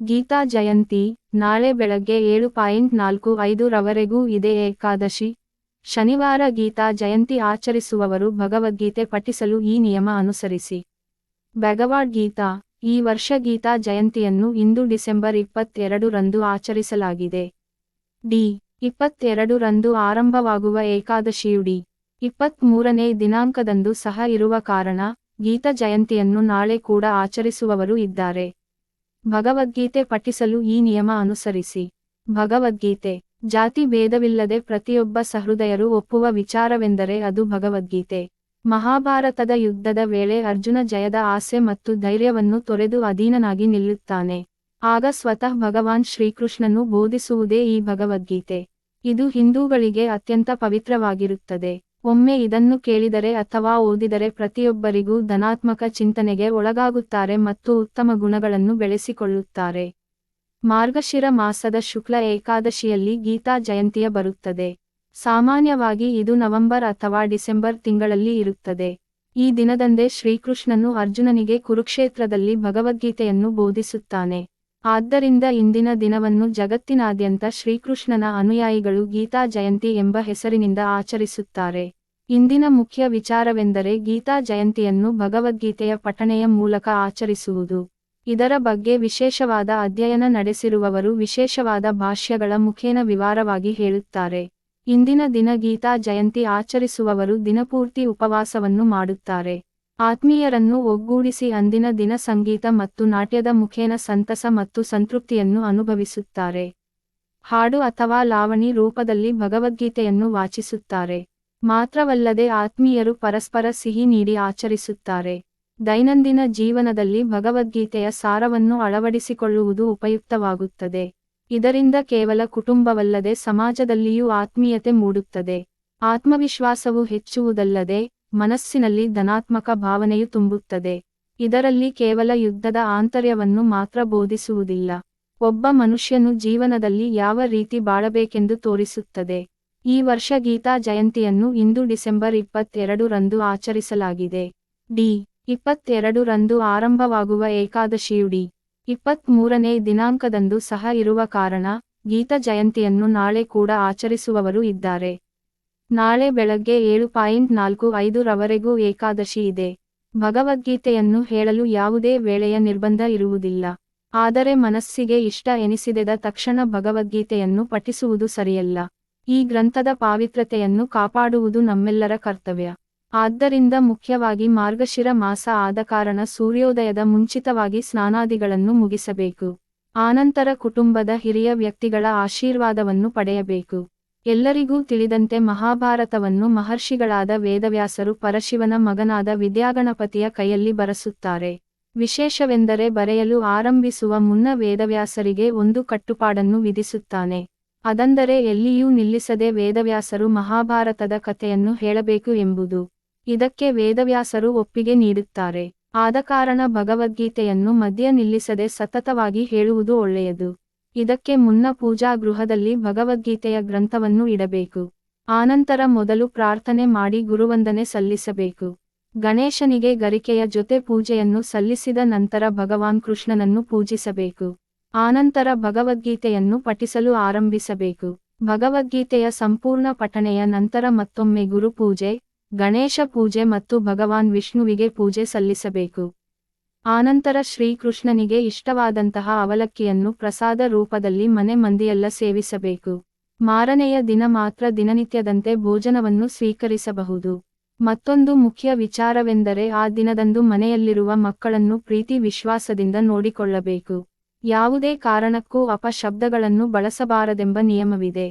ಗೀತಾ ಜಯಂತಿ ನಾಳೆ ಬೆಳಗ್ಗೆ 7:45 ರವರೆಗೂ ಇದೆ ಏಕಾದಶಿ. ಶನಿವಾರ ಗೀತಾ ಜಯಂತಿ ಆಚರಿಸುವವರು ಭಗವದ್ಗೀತೆ ಪಠಿಸಲು ಈ ನಿಯಮ ಅನುಸರಿಸಿ. ಭಗವದ್ಗೀತಾ ಈ ವರ್ಷ ಗೀತಾ ಜಯಂತಿಯನ್ನು ಇಂದು ಡಿಸೆಂಬರ್ 22 ರಂದು ಆಚರಿಸಲಾಗಿದೆ. ಡಿ 22 ರಂದು ಆರಂಭವಾಗುವ ಏಕಾದಶಿಯು ಡಿ 23ನೇ ದಿನಾಂಕದಂದು ಸಹ ಇರುವ ಕಾರಣ ಗೀತಾ ಜಯಂತಿಯನ್ನು ನಾಳೆ ಕೂಡ ಆಚರಿಸುವವರು ಇದ್ದಾರೆ. ಭಗವದ್ಗೀತೆ ಪಠಿಸಲು ಈ ನಿಯಮ ಅನುಸರಿಸಿ. ಭಗವದ್ಗೀತೆ ಜಾತಿ ಭೇದವಿಲ್ಲದೆ ಪ್ರತಿಯೊಬ್ಬ ಸಹೃದಯರು ಒಪ್ಪುವ ವಿಚಾರವೆಂದರೆ ಅದು ಭಗವದ್ಗೀತೆ. ಮಹಾಭಾರತದ ಯುದ್ಧದ ವೇಳೆ ಅರ್ಜುನ ಜಯದ ಆಸೆ ಮತ್ತು ಧೈರ್ಯವನ್ನು ತೊರೆದು ಅಧೀನನಾಗಿ ನಿಲ್ಲುತ್ತಾನೆ. ಆಗ ಸ್ವತಃ ಭಗವಾನ್ ಶ್ರೀಕೃಷ್ಣನು ಬೋಧಿಸುವುದೇ ಈ ಭಗವದ್ಗೀತೆ. ಇದು ಹಿಂದೂಗಳಿಗೆ ಅತ್ಯಂತ ಪವಿತ್ರವಾಗಿರುತ್ತದೆ. ಒಮ್ಮೆ ಇದನ್ನು ಕೇಳಿದರೆ ಅಥವಾ ಓದಿದರೆ ಪ್ರತಿಯೊಬ್ಬರಿಗೂ ಧನಾತ್ಮಕ ಚಿಂತನೆಗೆ ಒಳಗಾಗುತ್ತಾರೆ ಮತ್ತು ಉತ್ತಮ ಗುಣಗಳನ್ನು ಬೆಳೆಸಿಕೊಳ್ಳುತ್ತಾರೆ. ಮಾರ್ಗಶಿರ ಮಾಸದ ಶುಕ್ಲ ಏಕಾದಶಿಯಲ್ಲಿ ಗೀತಾ ಜಯಂತಿಯ ಬರುತ್ತದೆ. ಸಾಮಾನ್ಯವಾಗಿ ಇದು ನವೆಂಬರ್ ಅಥವಾ ಡಿಸೆಂಬರ್ ತಿಂಗಳಲ್ಲಿ ಇರುತ್ತದೆ. ಈ ದಿನದಂದೇ ಶ್ರೀಕೃಷ್ಣನು ಅರ್ಜುನನಿಗೆ ಕುರುಕ್ಷೇತ್ರದಲ್ಲಿ ಭಗವದ್ಗೀತೆಯನ್ನು ಬೋಧಿಸುತ್ತಾನೆ. ಆದ್ದರಿಂದ ಇಂದಿನ ದಿನವನ್ನು ಜಗತ್ತಿನಾದ್ಯಂತ ಶ್ರೀಕೃಷ್ಣನ ಅನುಯಾಯಿಗಳು ಗೀತಾ ಜಯಂತಿ ಎಂಬ ಹೆಸರಿನಿಂದ ಆಚರಿಸುತ್ತಾರೆ. ಇಂದಿನ ಮುಖ್ಯ ವಿಚಾರವೆಂದರೆ ಗೀತಾ ಜಯಂತಿಯನ್ನು ಭಗವದ್ಗೀತೆಯ ಪಠಣೆಯ ಮೂಲಕ ಆಚರಿಸುವುದು. ಇದರ ಬಗ್ಗೆ ವಿಶೇಷವಾದ ಅಧ್ಯಯನ ನಡೆಸಿರುವವರು ವಿಶೇಷವಾದ ಭಾಷ್ಯಗಳ ಮುಖೇನ ವಿವರವಾಗಿ ಹೇಳುತ್ತಾರೆ. ಇಂದಿನ ದಿನ ಗೀತಾ ಜಯಂತಿ ಆಚರಿಸುವವರು ದಿನಪೂರ್ತಿ ಉಪವಾಸವನ್ನು ಮಾಡುತ್ತಾರೆ. ಆತ್ಮೀಯರನ್ನು ಒಗ್ಗೂಡಿಸಿ ಅಂದಿನ ದಿನ ಸಂಗೀತ ಮತ್ತು ನಾಟ್ಯದ ಮುಖೇನ ಸಂತಸ ಮತ್ತು ಸಂತೃಪ್ತಿಯನ್ನು ಅನುಭವಿಸುತ್ತಾರೆ. ಹಾಡು ಅಥವಾ ಲಾವಣಿ ರೂಪದಲ್ಲಿ ಭಗವದ್ಗೀತೆಯನ್ನು ವಾಚಿಸುತ್ತಾರೆ. ಮಾತ್ರವಲ್ಲದೆ ಆತ್ಮೀಯರು ಪರಸ್ಪರ ಸಿಹಿ ನೀಡಿ ಆಚರಿಸುತ್ತಾರೆ. ದೈನಂದಿನ ಜೀವನದಲ್ಲಿ ಭಗವದ್ಗೀತೆಯ ಸಾರವನ್ನು ಅಳವಡಿಸಿಕೊಳ್ಳುವುದು ಉಪಯುಕ್ತವಾಗುತ್ತದೆ. ಇದರಿಂದ ಕೇವಲ ಕುಟುಂಬವಲ್ಲದೆ ಸಮಾಜದಲ್ಲಿಯೂ ಆತ್ಮೀಯತೆ ಮೂಡುತ್ತದೆ. ಆತ್ಮವಿಶ್ವಾಸವು ಹೆಚ್ಚುವುದಲ್ಲದೆ ಮನಸ್ಸಿನಲ್ಲಿ ಧನಾತ್ಮಕ ಭಾವನೆಯು ತುಂಬುತ್ತದೆ. ಇದರಲ್ಲಿ ಕೇವಲ ಯುದ್ಧದ ಆಂತರ್ಯವನ್ನು ಮಾತ್ರ ಬೋಧಿಸುವುದಿಲ್ಲ, ಒಬ್ಬ ಮನುಷ್ಯನು ಜೀವನದಲ್ಲಿ ಯಾವ ರೀತಿ ಬಾಳಬೇಕೆಂದು ತೋರಿಸುತ್ತದೆ. ಈ ವರ್ಷ ಗೀತಾ ಜಯಂತಿಯನ್ನು ಇಂದು ಡಿಸೆಂಬರ್ 22 ರಂದು ಆಚರಿಸಲಾಗಿದೆ. ಡಿ 22 ರಂದು ಆರಂಭವಾಗುವ ಏಕಾದಶಿಯು ಡಿ 23ನೇ ದಿನಾಂಕದಂದು ಸಹ ಇರುವ ಕಾರಣ ಗೀತಾ ಜಯಂತಿಯನ್ನು ನಾಳೆ ಕೂಡ ಆಚರಿಸುವವರು ಇದ್ದಾರೆ. ನಾಳೆ ಬೆಳಗ್ಗೆ 7:45 ರವರೆಗೂ ಏಕಾದಶಿ ಇದೆ. ಭಗವದ್ಗೀತೆಯನ್ನು ಹೇಳಲು ಯಾವುದೇ ವೇಳೆಯ ನಿರ್ಬಂಧ ಇರುವುದಿಲ್ಲ. ಆದರೆ ಮನಸ್ಸಿಗೆ ಇಷ್ಟ ಎನಿಸಿದ ತಕ್ಷಣ ಭಗವದ್ಗೀತೆಯನ್ನು ಪಠಿಸುವುದು ಸರಿಯಲ್ಲ. ಈ ಗ್ರಂಥದ ಪಾವಿತ್ರತೆಯನ್ನು ಕಾಪಾಡುವುದು ನಮ್ಮೆಲ್ಲರ ಕರ್ತವ್ಯ. ಆದ್ದರಿಂದ ಮುಖ್ಯವಾಗಿ ಮಾರ್ಗಶಿರ ಮಾಸ ಆದ ಕಾರಣ ಸೂರ್ಯೋದಯದ ಮುಂಚಿತವಾಗಿ ಸ್ನಾನಾದಿಗಳನ್ನು ಮುಗಿಸಬೇಕು. ಆನಂತರ ಕುಟುಂಬದ ಹಿರಿಯ ವ್ಯಕ್ತಿಗಳ ಆಶೀರ್ವಾದವನ್ನು ಪಡೆಯಬೇಕು. ಎಲ್ಲರಿಗೂ ತಿಳಿದಂತೆ ಮಹಾಭಾರತವನ್ನು ಮಹರ್ಷಿಗಳಾದ ವೇದವ್ಯಾಸರು ಪರಶಿವನ ಮಗನಾದ ವಿದ್ಯಾಗಣಪತಿಯ ಕೈಯಲ್ಲಿ ಬರೆಸುತ್ತಾರೆ. ವಿಶೇಷವೆಂದರೆ ಬರೆಯಲು ಆರಂಭಿಸುವ ಮುನ್ನ ವೇದವ್ಯಾಸರಿಗೆ ಒಂದು ಕಟ್ಟುಪಾಡನ್ನು ವಿಧಿಸುತ್ತಾನೆ. ಅದಂದರೆ ಎಲ್ಲಿಯೂ ನಿಲ್ಲಿಸದೆ ವೇದವ್ಯಾಸರು ಮಹಾಭಾರತದ ಕಥೆಯನ್ನು ಹೇಳಬೇಕು ಎಂಬುದು. ಇದಕ್ಕೆ ವೇದವ್ಯಾಸರು ಒಪ್ಪಿಗೆ ನೀಡುತ್ತಾರೆ. ಆದಕಾರಣ ಭಗವದ್ಗೀತೆಯನ್ನು ಮಧ್ಯ ನಿಲ್ಲಿಸದೆ ಸತತವಾಗಿ ಹೇಳುವುದು ಒಳ್ಳೆಯದು. ಇದಕ್ಕೆ ಮುನ್ನ ಪೂಜಾ ಗೃಹದಲ್ಲಿ ಭಗವದ್ಗೀತೆಯ ಗ್ರಂಥವನ್ನು ಇಡಬೇಕು. ಆನಂತರ ಮೊದಲು ಪ್ರಾರ್ಥನೆ ಮಾಡಿ ಗುರುವಂದನೆ ಸಲ್ಲಿಸಬೇಕು. ಗಣೇಶನಿಗೆ ಗರಿಕೆಯ ಜೊತೆ ಪೂಜೆಯನ್ನು ಸಲ್ಲಿಸಿದ ನಂತರ ಭಗವಾನ್ ಕೃಷ್ಣನನ್ನು ಪೂಜಿಸಬೇಕು. ಆನಂತರ ಭಗವದ್ಗೀತೆಯನ್ನು ಪಠಿಸಲು ಆರಂಭಿಸಬೇಕು. ಭಗವದ್ಗೀತೆಯ ಸಂಪೂರ್ಣ ಪಠಣೆಯ ನಂತರ ಮತ್ತೊಮ್ಮೆ ಗುರುಪೂಜೆ, ಗಣೇಶ ಪೂಜೆ ಮತ್ತು ಭಗವಾನ್ ವಿಷ್ಣುವಿಗೆ ಪೂಜೆ ಸಲ್ಲಿಸಬೇಕು. ಆನಂತರ ಶ್ರೀಕೃಷ್ಣನಿಗೆ ಇಷ್ಟವಾದಂತಹ ಅವಲಕ್ಕಿಯನ್ನು ಪ್ರಸಾದ ರೂಪದಲ್ಲಿ ಮನೆ ಮಂದಿಯೆಲ್ಲ ಸೇವಿಸಬೇಕು. ಮಾರನೆಯ ದಿನ ಮಾತ್ರ ದಿನನಿತ್ಯದಂತೆ ಭೋಜನವನ್ನು ಸ್ವೀಕರಿಸಬಹುದು. ಮತ್ತೊಂದು ಮುಖ್ಯ ವಿಚಾರವೆಂದರೆ ಆ ದಿನದಂದು ಮನೆಯಲ್ಲಿರುವ ಮಕ್ಕಳನ್ನು ಪ್ರೀತಿ ವಿಶ್ವಾಸದಿಂದ ನೋಡಿಕೊಳ್ಳಬೇಕು. ಯಾವುದೇ ಕಾರಣಕ್ಕೂ ಅಪಶಬ್ದಗಳನ್ನು ಬಳಸಬಾರದೆಂಬ ನಿಯಮವಿದೆ.